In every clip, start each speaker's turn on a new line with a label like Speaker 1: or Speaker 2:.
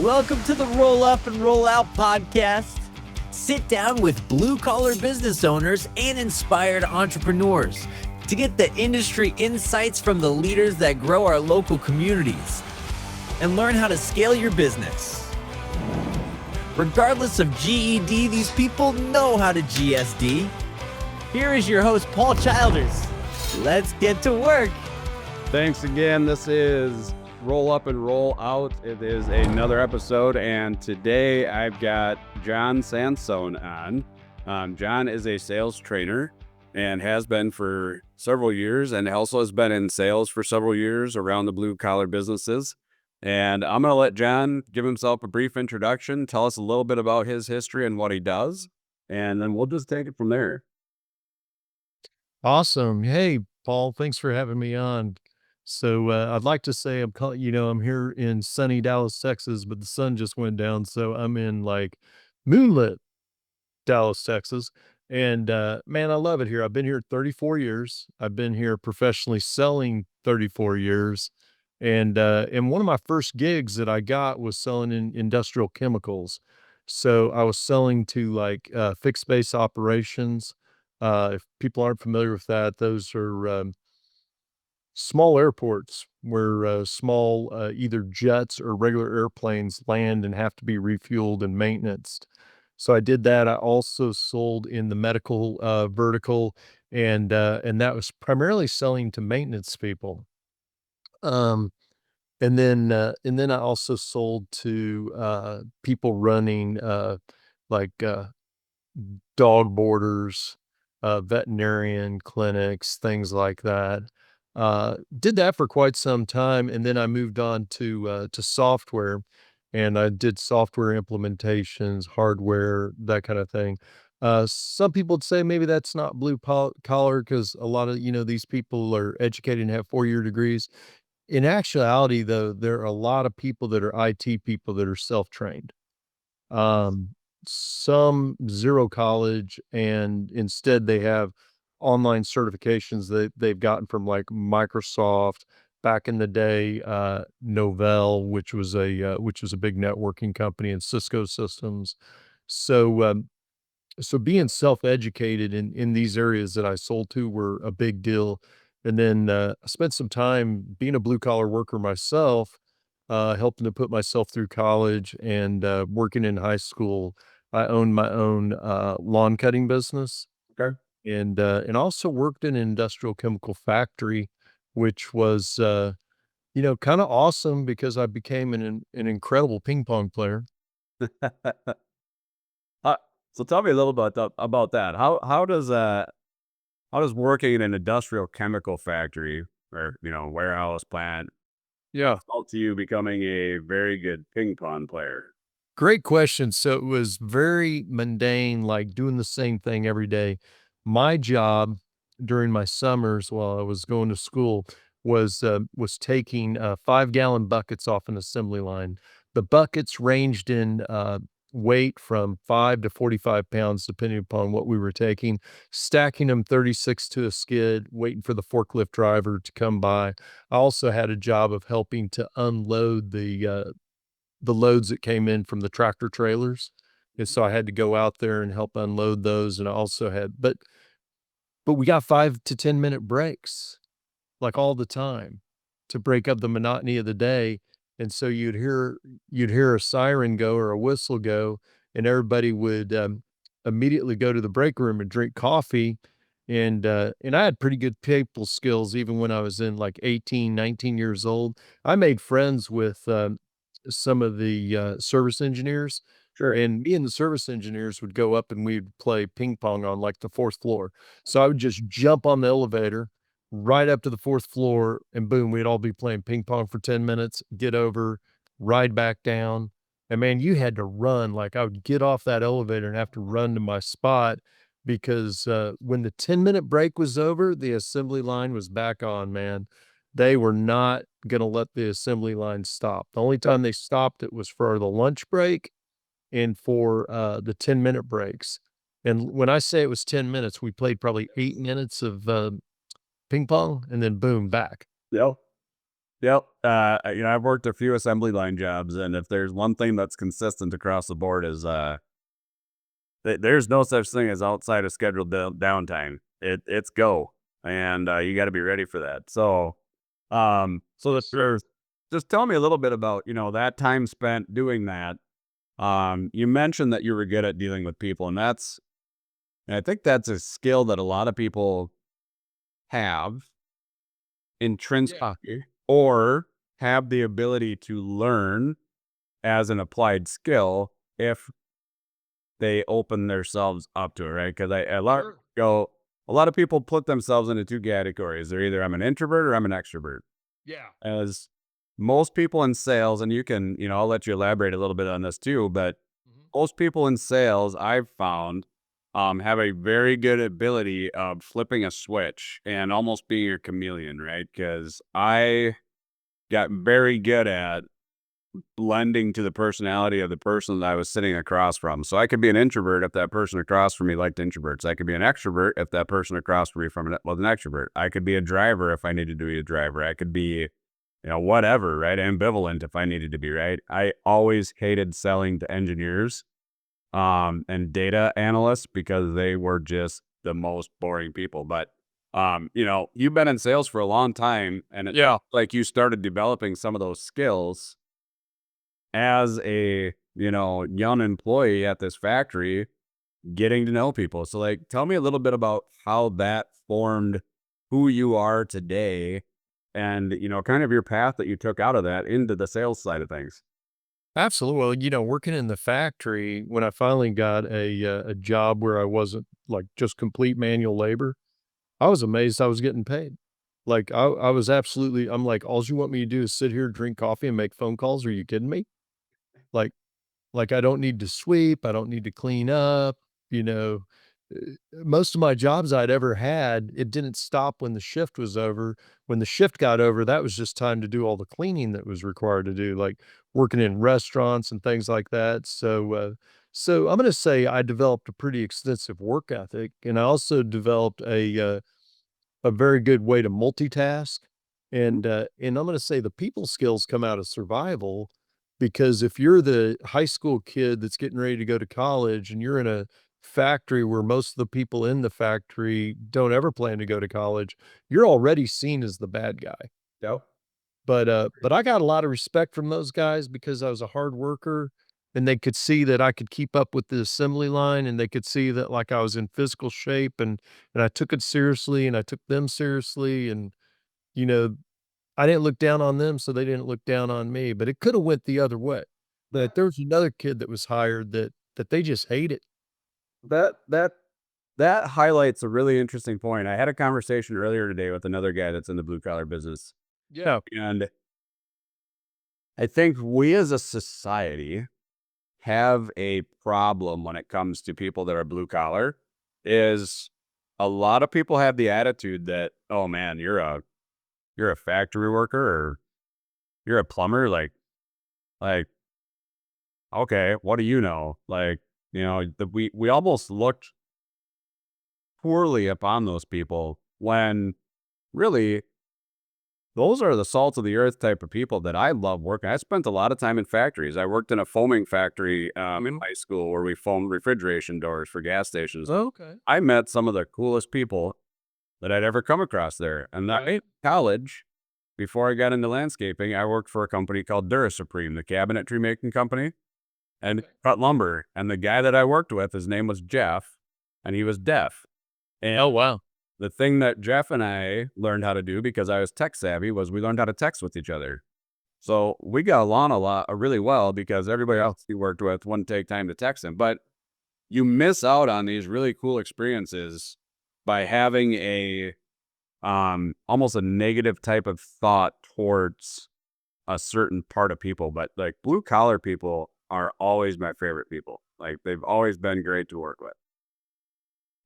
Speaker 1: Welcome to the Roll Up and Roll Out podcast. Sit down with blue-collar business owners and inspired entrepreneurs to get the industry insights from the leaders that grow our local communities and learn how to scale your business. Regardless of GED, these people know how to GSD. Here is your host, Paul Childers. Let's get to work.
Speaker 2: Thanks again. This is Roll Up and Roll Out. It is another episode, and today I've got John Sansone on. John is a sales trainer and has been for several years, and also has been in sales for several years around the blue-collar businesses. And I'm going to let John give himself a brief introduction, tell us a little bit about his history and what he does, and then we'll just take it from there.
Speaker 3: Awesome. Hey, Paul, thanks for having me on. So I'd like to say I'm here in sunny Dallas, Texas, but the sun just went down, so I'm in like moonlit Dallas, Texas. And man, I love it here. I've been here 34 years. I've been here professionally selling 34 years. And one of my first gigs that I got was selling in industrial chemicals. So I was selling to like fixed base operations. If people aren't familiar with that, those are small airports where small either jets or regular airplanes land and have to be refueled and maintained. So I did that. I also sold in the medical vertical, and that was primarily selling to maintenance people. Um, and then I also sold to people running like dog boarders, veterinarian clinics, things like that. Did that for quite some time, and then I moved on to software, and I did software implementations, hardware, that kind of thing. Some people would say maybe that's not collar because a lot of these people are educated and have 4-year degrees. In actuality, though, there are a lot of people that are IT people that are self-trained. Um, some zero college, and instead they have online certifications that they've gotten from like Microsoft back in the day, Novell, which was a big networking company, and Cisco Systems. So so being self-educated in these areas that I sold to were a big deal. And then I spent some time being a blue collar worker myself, helping to put myself through college and working in high school. I owned my own lawn cutting business,
Speaker 2: Okay.
Speaker 3: and also worked in an industrial chemical factory, which was kind of awesome because I became an incredible ping pong player.
Speaker 2: Uh, so tell me a little bit about that. How does working in an industrial chemical factory or warehouse plant
Speaker 3: Yeah.
Speaker 2: result to you becoming a very good ping pong player?
Speaker 3: Great question. So it was very mundane, like doing the same thing every day. My job during my summers while I was going to school was taking 5-gallon buckets off an assembly line. The buckets ranged in weight from 5 to 45 pounds, depending upon what we were taking. Stacking them 36 to a skid, waiting for the forklift driver to come by. I also had a job of helping to unload the loads that came in from the tractor trailers. And so I had to go out there and help unload those. And I also had, but we got 5 to 10 minute breaks, like all the time, to break up the monotony of the day. And so you'd hear a siren go or a whistle go, and everybody would immediately go to the break room and drink coffee. And I had pretty good people skills even when I was in like 18, 19 years old. I made friends with some of the service engineers.
Speaker 2: Sure.
Speaker 3: And me and the service engineers would go up and we'd play ping pong on like the 4th floor. So I would just jump on the elevator right up to the 4th floor, and boom, we'd all be playing ping pong for 10 minutes, get over, ride back down. And man, you had to run. Like I would get off that elevator and have to run to my spot because when the 10-minute break was over, the assembly line was back on, man. They were not going to let the assembly line stop. The only time they stopped it was for the lunch break and for the 10-minute breaks. And when I say it was 10 minutes, we played probably 8 minutes of ping pong and then boom, back.
Speaker 2: Yeah. Yep. I've worked a few assembly line jobs, and if there's one thing that's consistent across the board is there's no such thing as outside of scheduled downtime. It's go, and you got to be ready for that. So,
Speaker 3: Yes, sir.
Speaker 2: just tell me a little bit about that time spent doing that. You mentioned that you were good at dealing with people, and I think that's a skill that a lot of people have
Speaker 3: Yeah.
Speaker 2: intrinsically, or have the ability to learn as an applied skill if they open themselves up to it, right? Because
Speaker 3: Sure.
Speaker 2: a lot of people put themselves into two categories. They're either I'm an introvert or I'm an extrovert.
Speaker 3: Yeah.
Speaker 2: As most people in sales, and I'll let you elaborate a little bit on this too, but
Speaker 3: Mhm.
Speaker 2: most people in sales I've found have a very good ability of flipping a switch and almost being a chameleon, right? Because I got very good at blending to the personality of the person that I was sitting across from. So I could be an introvert if that person across from me liked introverts. I could be an extrovert if that person across from me was an extrovert. I could be a driver if I needed to be a driver. I could be, whatever, right? Ambivalent if I needed to be, right? I always hated selling to engineers and data analysts because they were just the most boring people. But you've been in sales for a long time, and it's
Speaker 3: Yeah.
Speaker 2: like you started developing some of those skills as a young employee at this factory, getting to know people. So, like, tell me a little bit about how that formed who you are today, and kind of your path that you took out of that into the sales side of things.
Speaker 3: Absolutely. Well, working in the factory, when I finally got a job where I wasn't like just complete manual labor, I was amazed I was getting paid. Like I was absolutely, I'm like, all you want me to do is sit here, drink coffee, and make phone calls. Are you kidding me? Like, I don't need to sweep, I don't need to clean up, you know. Most of my jobs I'd ever had, it didn't stop when the shift was over. When the shift got over, that was just time to do all the cleaning that was required to do, like working in restaurants and things like that. So I'm gonna say I developed a pretty extensive work ethic, and I also developed a very good way to multitask, and I'm gonna say the people skills come out of survival, because if you're the high school kid that's getting ready to go to college and you're in a factory where most of the people in the factory don't ever plan to go to college, you're already seen as the bad guy.
Speaker 2: Yep.
Speaker 3: But I got a lot of respect from those guys because I was a hard worker, and they could see that I could keep up with the assembly line, and they could see that, like, I was in physical shape, and I took it seriously, and I took them seriously, and, you know, I didn't look down on them, so they didn't look down on me, but it coulda went the other way. But there was another kid that was hired that they just hated.
Speaker 2: That that that highlights a really interesting point. I had a conversation earlier today with another guy that's in the blue collar business,
Speaker 3: Yeah.
Speaker 2: and I think we as a society have a problem when it comes to people that are blue collar. Is a lot of people have the attitude that, oh man, you're a factory worker, or you're a plumber, like okay, what do you know? Like, we almost looked poorly upon those people when really those are the salt of the earth type of people that I love working. I spent a lot of time in factories. I worked in a foaming factory in
Speaker 3: Mhm.
Speaker 2: high school where we foamed refrigeration doors for gas stations.
Speaker 3: Okay.
Speaker 2: I met some of the coolest people that I'd ever come across there. And I
Speaker 3: Right.
Speaker 2: in college, before I got into landscaping, I worked for a company called Dura Supreme, the cabinetry making company, and
Speaker 3: Okay.
Speaker 2: cut lumber. And the guy that I worked with, his name was Jeff, and he was deaf. And
Speaker 3: Oh, wow.
Speaker 2: the thing that Jeff and I learned how to do, because I was tech savvy, was we learned how to text with each other. So we got along really well, because everybody
Speaker 3: Yeah.
Speaker 2: else he worked with wouldn't take time to text him. But you miss out on these really cool experiences by having a almost a negative type of thought towards a certain part of people. But like blue collar people are always my favorite people. Like they've always been great to work with.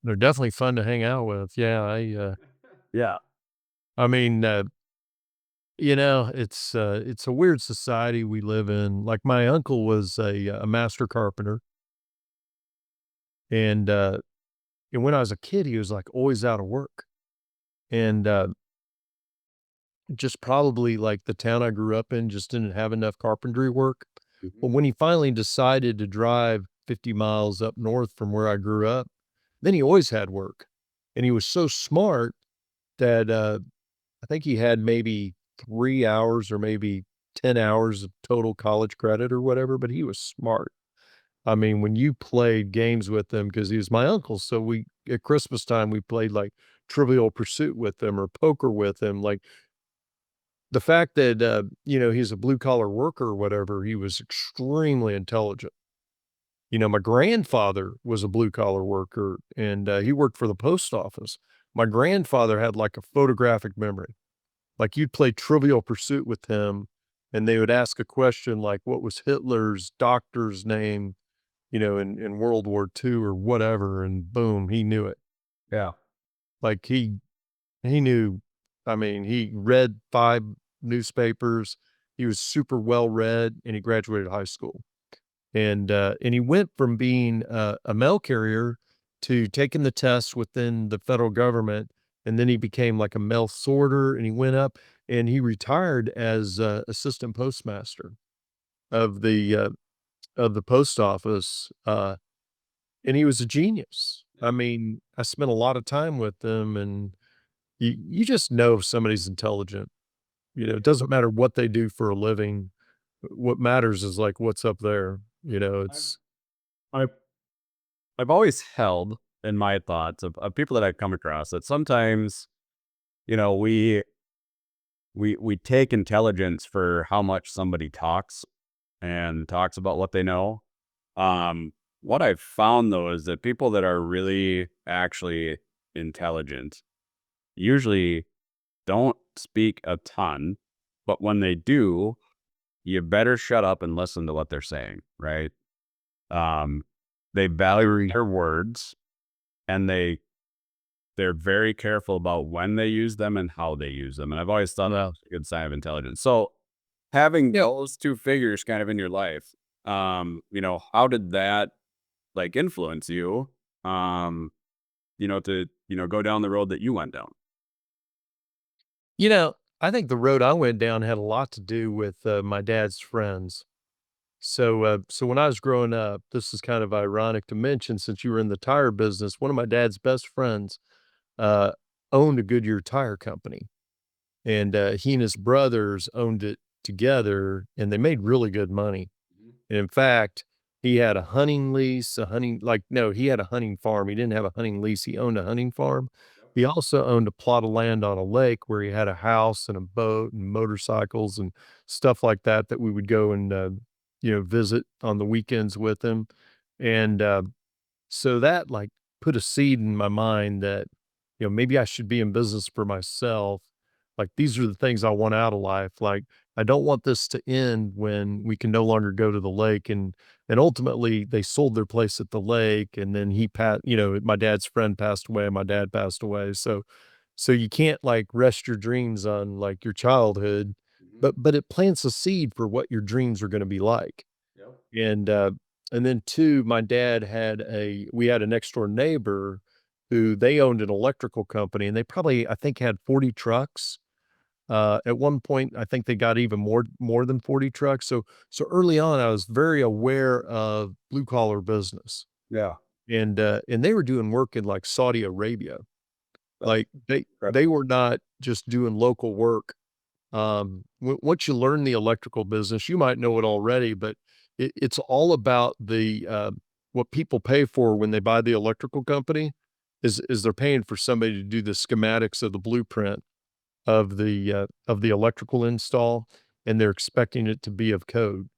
Speaker 3: They're definitely fun to hang out with. Yeah,
Speaker 2: Yeah.
Speaker 3: I mean, it's a weird society we live in. Like, my uncle was a master carpenter, and, uh, and when I was a kid, he was, like, always out of work, and, just probably like the town I grew up in just didn't have enough carpentry work.
Speaker 2: Mhm.
Speaker 3: But when he finally decided to drive 50 miles up north from where I grew up, then he always had work. And he was so smart that I think he had maybe 3 hours or maybe 10 hours of total college credit or whatever, but he was smart. I mean, when you played games with him, because he was my uncle, so we at Christmas time we played like Trivial Pursuit with him or poker with him. Like the fact that he's a blue collar worker or whatever, he was extremely intelligent. My grandfather was a blue collar worker and he worked for the post office. My grandfather had like a photographic memory. Like you'd play Trivial Pursuit with him and they would ask a question like, what was Hitler's doctor's name, in World War II or whatever, and boom, he knew it.
Speaker 2: Yeah.
Speaker 3: Like he knew, I mean, he read 5 newspapers. He was super well read and he graduated high school. And he went from being a mail carrier to taking the tests within the federal government, and then he became like a mail sorter, and he went up and he retired as assistant postmaster of the post office. And he was a genius. I mean, I spent a lot of time with him, and you just know if somebody's intelligent. It doesn't matter what they do for a living. What matters is like what's up there.
Speaker 2: I've
Speaker 3: It's
Speaker 2: I've I've always held in my thoughts of people that I've come across that sometimes, we take intelligence for how much somebody talks and talks about what they know. What I've found though is that people that are really actually intelligent usually don't speak a ton, but when they do, you better shut up and listen to what they're saying, right? Um, they value their words and they're very careful about when they use them and how they use them. And I've always thought
Speaker 3: well,
Speaker 2: that's a good sign of intelligence. So having those two figures kind of in your life, how did that like influence you, to, go down the road that you went down?
Speaker 3: I think the road I went down had a lot to do with my dad's friends. So when I was growing up, this is kind of ironic to mention since you were in the tire business. One of my dad's best friends uh, owned a Goodyear tire company, and he and his brothers owned it together, and they made really good money.
Speaker 2: Mhm.
Speaker 3: And in fact, he had a hunting lease, a hunting like no, he had a hunting farm. He didn't have a hunting lease. He owned a hunting farm.
Speaker 2: Yep.
Speaker 3: He also owned a plot of land on a lake where he had a house and a boat and motorcycles and stuff like that that we would go and visit on the weekends with him. And so that like put a seed in my mind that, maybe I should be in business for myself. Like these are the things I want out of life. Like I don't want this to end when we can no longer go to the lake. And ultimately they sold their place at the lake and then he passed, my dad's friend passed away and my dad passed away. So you can't like rest your dreams on like your childhood,
Speaker 2: Mhm.
Speaker 3: but it plants a seed for what your dreams are going to be like.
Speaker 2: Yep.
Speaker 3: And, uh, and then 2, my dad we had a next door neighbor who they owned an electrical company and they probably, I think, had 40 trucks. At one point, I think they got even more than 40 trucks. So early on, I was very aware of blue collar business
Speaker 2: Yeah.
Speaker 3: and they were doing work in like Saudi Arabia.
Speaker 2: That's
Speaker 3: Like they
Speaker 2: incredible.
Speaker 3: were not just doing local work. Once you learn the electrical business, you might know it already, but it's all about what people pay for when they buy the electrical company is they're paying for somebody to do the schematics of the blueprint of the electrical install, and they're expecting it to be of code.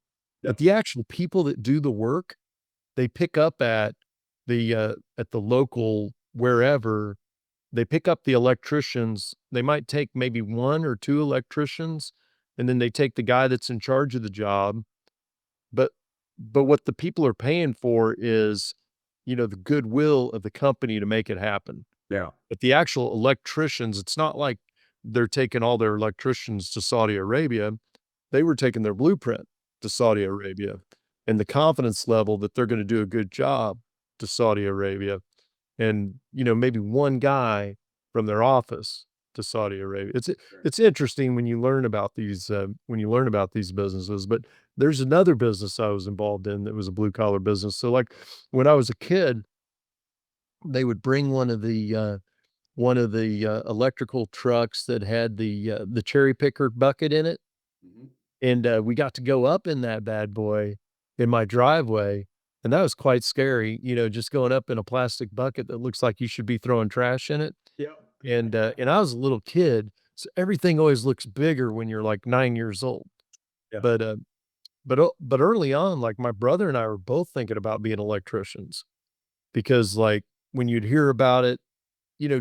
Speaker 3: But
Speaker 2: Yep.
Speaker 3: the actual people that do the work, they pick up at the local wherever they pick up the electricians. They might take maybe 1 or 2 electricians, and then they take the guy that's in charge of the job, but what the people are paying for is, the goodwill of the company to make it happen.
Speaker 2: Yeah.
Speaker 3: But the actual electricians, it's not like they're taking all their electricians to Saudi Arabia. They were taking their blueprint to Saudi Arabia and the confidence level that they're gonna do a good job to Saudi Arabia and, maybe 1 guy from their office to Saudi Arabia. It's interesting when you learn about these businesses. But there's another business I was involved in that was a blue collar business. So like when I was a kid, they would bring one of the electrical trucks that had the cherry picker bucket in it,
Speaker 2: Mhm.
Speaker 3: and we got to go up in that bad boy in my driveway, and that was quite scary, just going up in a plastic bucket that looks like you should be throwing trash in it.
Speaker 2: Yep.
Speaker 3: And I was a little kid, so everything always looks bigger when you're like 9 years old.
Speaker 2: Yeah.
Speaker 3: But early on, like my brother and I were both thinking about being electricians because like when you'd hear about it,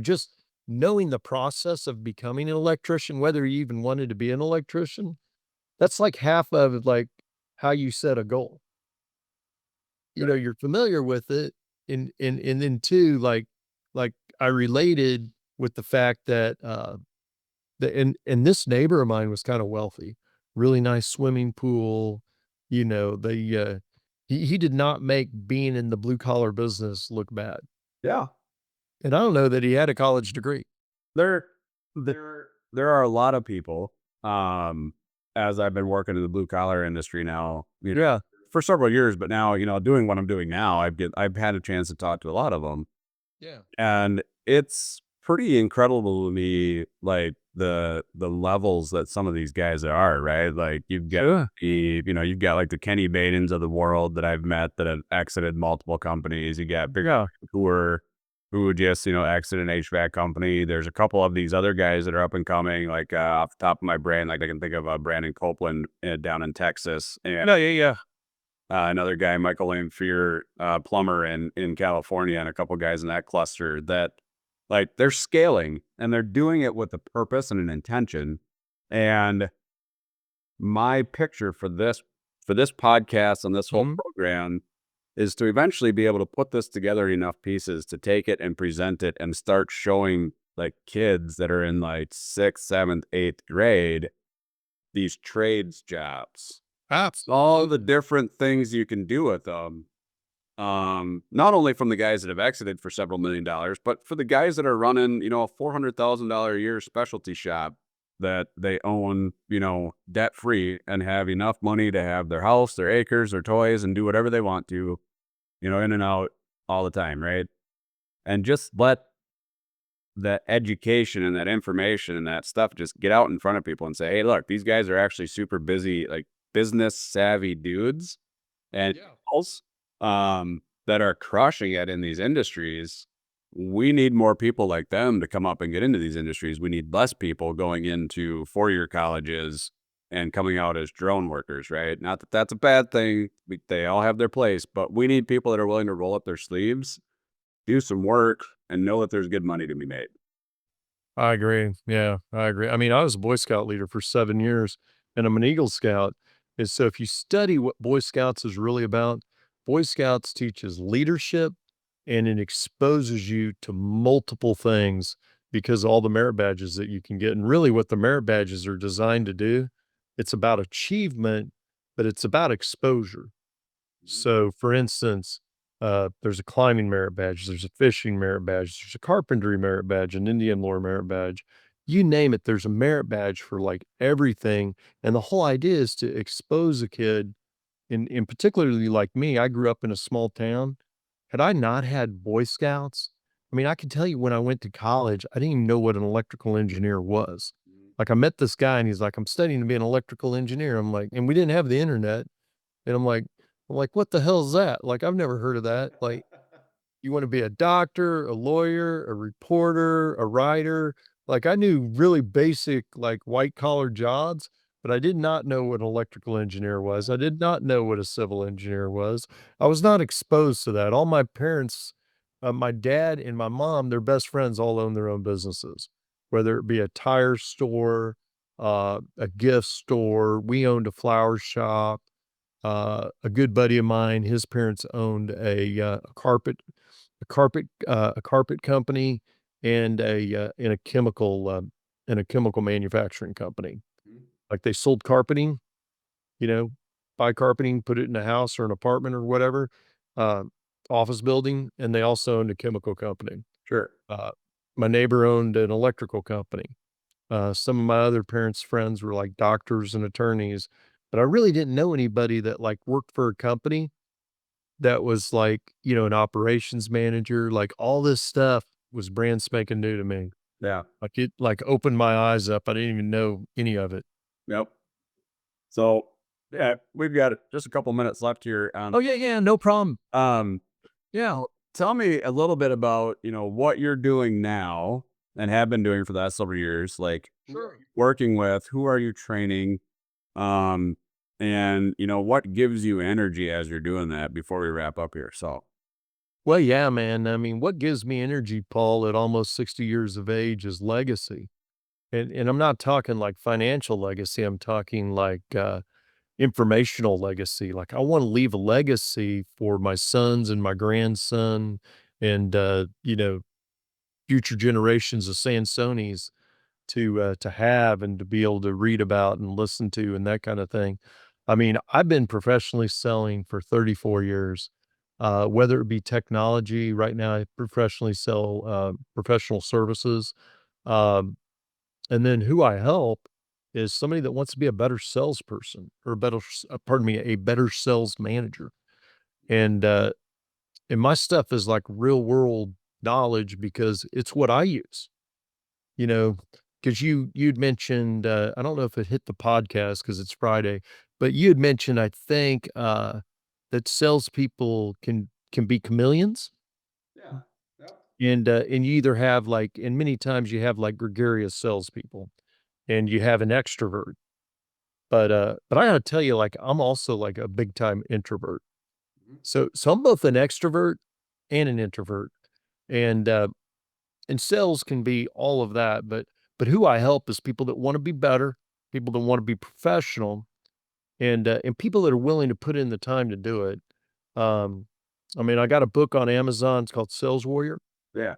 Speaker 3: just knowing the process of becoming an electrician, whether you even wanted to be an electrician, that's like half of like how you set a goal. You're familiar with it, and then too, like I related with the fact that and this neighbor of mine was kind of wealthy, really nice swimming pool. They he did not make being in the blue collar business look bad.
Speaker 2: Yeah.
Speaker 3: And I don't know that he had a college degree.
Speaker 2: There, there are a lot of people, um, as I've been working in the blue collar industry now,
Speaker 3: Yeah.
Speaker 2: for several years, but now, doing what I'm doing now, I've had a chance to talk to a lot of them.
Speaker 3: Yeah.
Speaker 2: And it's pretty incredible to me, like the levels that some of these guys are, right? Like
Speaker 3: Sure.
Speaker 2: you've got like the Kenny Badens of the world that I've met that have exited multiple companies. You got big
Speaker 3: Yeah.
Speaker 2: who just, exit an HVAC company. There's a couple of these other guys that are up and coming, like off the top of my brain, like I can think of Brandon Copeland down in Texas, and
Speaker 3: No, yeah, yeah.
Speaker 2: another guy, Michael Lanfear, plumber in California, and a couple guys in that cluster that like they're scaling and they're doing it with a purpose and an intention. And my picture for this podcast and this whole
Speaker 3: Mhm.
Speaker 2: program is to eventually be able to put this together in enough pieces to take it and present it and start showing like kids that are in like sixth, seventh, eighth grade these trades jobs, all the different things you can do with them. Not only from the guys that have exited for several $1,000,000, but for the guys that are running, a $400,000 a year specialty shop that they own, debt free and have enough money to have their house, their acres, their toys, and do whatever they want to, in and out all the time, right? And just let that education and that information and that stuff just get out in front of people and say, hey, look, these guys are actually super busy, like business savvy dudes and
Speaker 3: Yeah.
Speaker 2: girls, that are crushing it in these industries. We need more people like them to come up and get into these industries. We need less people going into four-year colleges and coming out as drone workers, right? Not that that's a bad thing. They all have their place, but we need people that are willing to roll up their sleeves, do some work, and know that there's good money to be made.
Speaker 3: I agree. Yeah, I agree. I mean, I was a Boy Scout leader for 7 years, and I'm an Eagle Scout. And so if you study what Boy Scouts is really about, Boy Scouts teaches leadership and it exposes you to multiple things because all the merit badges that you can get. And really what the merit badges are designed to do, it's about achievement, but it's about exposure. So, for instance, there's a climbing merit badge, there's a fishing merit badge, there's a carpentry merit badge, an Indian lore merit badge. You name it, there's a merit badge for like everything. And the whole idea is to expose a kid, in particularly like me, I grew up in a small town. Had I not had Boy Scouts, I mean, I can tell you when I went to college, I didn't even know what an electrical engineer was. Like I met this guy and he's like, I'm studying to be an electrical engineer. I'm like, and we didn't have the internet. And I'm like, "What the hell is that?" Like, I've never heard of that. Like, you wanna be a doctor, a lawyer, a reporter, a writer. Like, I knew really basic, like, white collar jobs, but I did not know what an electrical engineer was. I did not know what a civil engineer was. I was not exposed to that. All my parents, my dad and my mom, their best friends all own their own businesses, whether it be a tire store, a gift store. We owned a flower shop. A good buddy of mine, his parents owned a carpet company and a chemical manufacturing company. Like they sold carpeting, you know, buy carpeting, put it in a house or an apartment or whatever, uh, office building, and they also owned a chemical company.
Speaker 2: Sure.
Speaker 3: My neighbor owned an electrical company. Some of my other parents' friends were like doctors and attorneys, but I really didn't know anybody that like worked for a company that was like, an operations manager. Like all this stuff was brand spanking new to me.
Speaker 2: Yeah.
Speaker 3: Like it like opened my eyes up. I didn't even know any of it.
Speaker 2: Yep. So yeah, we've got just a couple minutes left here.
Speaker 3: Oh yeah, yeah, no problem.
Speaker 2: Um,
Speaker 3: Yeah.
Speaker 2: tell me a little bit about, what you're doing now and have been doing for the last several years, like
Speaker 3: Sure.
Speaker 2: working with, who are you training? Um, and what gives you energy as you're doing that before we wrap up here. So
Speaker 3: Well, yeah, man. I mean, what gives me energy, Paul, at almost 60 years of age is legacy. And I'm not talking like financial legacy. I'm talking like informational legacy. Like I want to leave a legacy for my sons and my grandson and future generations of Sansonis to have and to be able to read about and listen to and that kind of thing. I mean, I've been professionally selling for 34 years. Whether it be technology, right now I professionally sell professional services. Um, and then who I help is somebody that wants to be a better salesperson or a better, pardon me, a better sales manager. And and my stuff is like real world knowledge because it's what I use. You know, because you'd mentioned, I don't know if it hit the podcast because it's Friday, but you had mentioned, I think, that salespeople can be chameleons,
Speaker 2: yeah. Yep.
Speaker 3: and you either have like, and many times you have like gregarious salespeople, and you have an extrovert. But I gotta tell you, like, I'm also like a big time introvert.
Speaker 2: Mhm.
Speaker 3: So I'm both an extrovert and an introvert, and and sales can be all of that, but who I help is people that wanna be better, people that wanna be professional, and people that are willing to put in the time to do it. Um, I mean, I got a book on Amazon, it's called Sales Warrior,
Speaker 2: Yeah.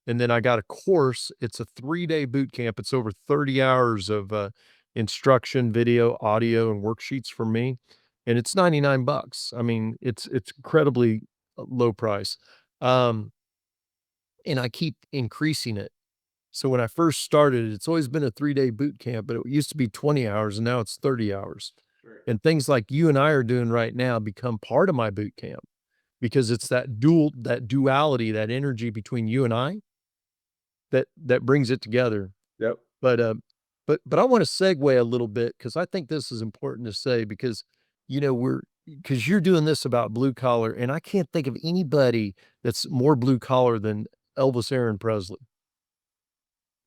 Speaker 3: and then I got a course, it's a 3-day boot camp, it's over 30 hours of, instruction, video, audio, and worksheets from me, and it's 99 bucks. I mean, it's incredibly, low price, um, and I keep increasing it. So when I first started, it's always been a 3-day boot camp, but it used to be 20 hours and now it's 30 hours.
Speaker 2: Sure.
Speaker 3: And things like you and I are doing right now become part of my boot camp because it's that duality, that energy between you and I that brings it together.
Speaker 2: Yep.
Speaker 3: But but I want to segue a little bit because I think this is important to say because we're because you're doing this about blue collar, and I can't think of anybody that's more blue collar than Elvis Aaron Presley.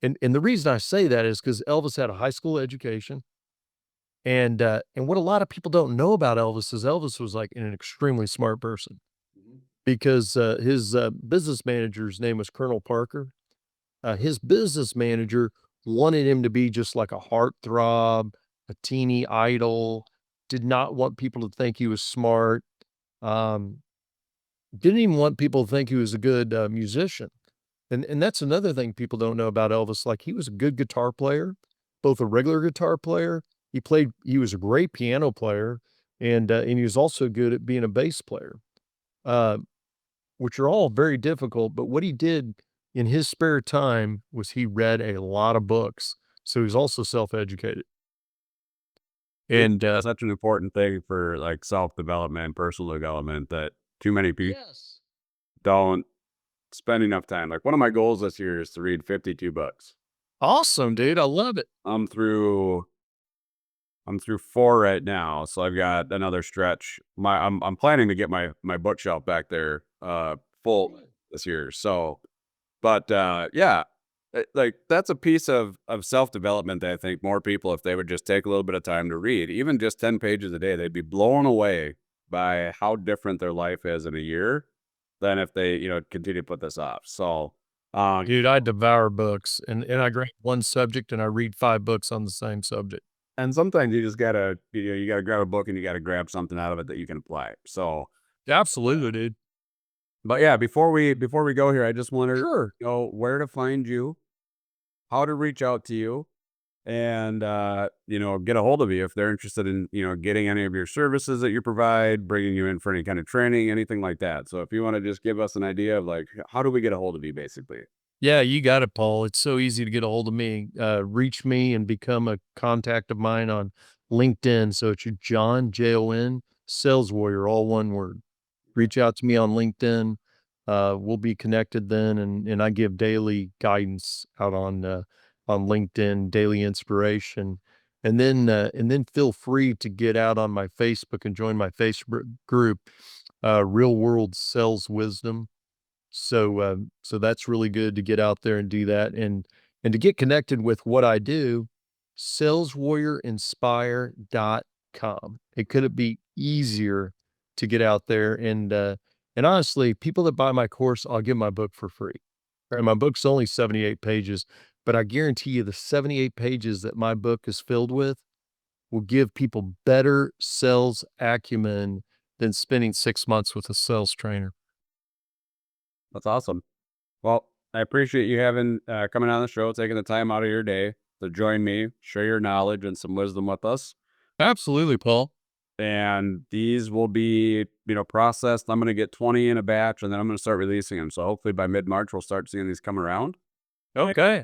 Speaker 3: And the reason I say that is because Elvis had a high school education, and what a lot of people don't know about Elvis is Elvis was, like, an extremely smart person
Speaker 2: Mhm.
Speaker 3: because, his, business manager's name was Colonel Parker. His business manager wanted him to be just like a heartthrob, a teeny idol, did not want people to think he was smart, um, didn't even want people to think he was a good, musician. And that's another thing people don't know about Elvis, like, he was a good guitar player, both a regular guitar player, he was a great piano player, and he was also good at being a bass player, uh, which are all very difficult, but what he did in his spare time was he read a lot of books, so he's also self-educated,
Speaker 2: It's
Speaker 3: and,
Speaker 2: such an important thing for like self development, personal development that too many people
Speaker 3: yes.
Speaker 2: don't spend enough time. Like one of my goals this year is to read 52 books.
Speaker 3: Awesome, dude, I love it.
Speaker 2: I'm through I'm through 4 right now, so I've got another stretch. I'm planning to get my bookshelf back there full
Speaker 3: Good.
Speaker 2: this year. So, but yeah, like that's a piece of self-development that I think more people, if they would just take a little bit of time to read, even just 10 pages a day, they'd be blown away by how different their life is in a year than if they, continue to put this off. So,
Speaker 3: Dude, I devour books, and I grab one subject, and I read 5 books on the same subject.
Speaker 2: and sometimes you just gotta, you gotta grab a book and you gotta grab something out of it that you can apply. So,
Speaker 3: Absolutely, dude.
Speaker 2: but yeah, before we go here, I just want to
Speaker 3: Sure.
Speaker 2: know where to find you, how to reach out to you, and get a hold of you if they're interested in getting any of your services that you provide, bringing you in for any kind of training, anything like that. So if you want to just give us an idea of like how do we get a hold of you, basically.
Speaker 3: Yeah, you got it, Paul. It's so easy to get a hold of me. Reach me and become a contact of mine on LinkedIn. So it's your John, Jon, Sales Warrior, all one word. Reach out to me on LinkedIn. We'll be connected then, and I give daily guidance out on LinkedIn, daily inspiration, and then feel free to get out on my Facebook and join my Facebook group, Real World Sales Wisdom. So that's really good to get out there and do that, and to get connected with what I do, saleswarriorinspire.com. It couldn't be easier to get out there, and honestly, people that buy my course, I'll give my book for free. And my book's only 78 pages, but I guarantee you the 78 pages that my book is filled with will give people better sales acumen than spending 6 months with a sales trainer.
Speaker 2: That's awesome. Well, I appreciate you having coming on the show, taking the time out of your day to join me, share your knowledge and some wisdom with us.
Speaker 3: Absolutely, Paul.
Speaker 2: And these will be, processed. I'm going to get 20 in a batch, and then I'm going to start releasing them. So hopefully by mid-March, we'll start seeing these come around.
Speaker 3: Okay.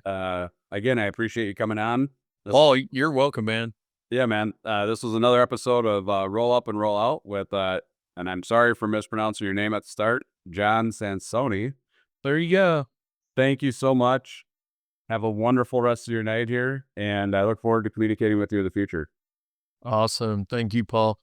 Speaker 2: Again, I appreciate you coming on.
Speaker 3: Paul, you're welcome, man.
Speaker 2: Yeah, man. This was another episode of Roll Up and Roll Out with, and I'm sorry for mispronouncing your name at the start, John Sansone.
Speaker 3: There you go.
Speaker 2: Thank you so much. Have a wonderful rest of your night here, and I look forward to communicating with you in the future.
Speaker 3: Awesome. Thank you, Paul.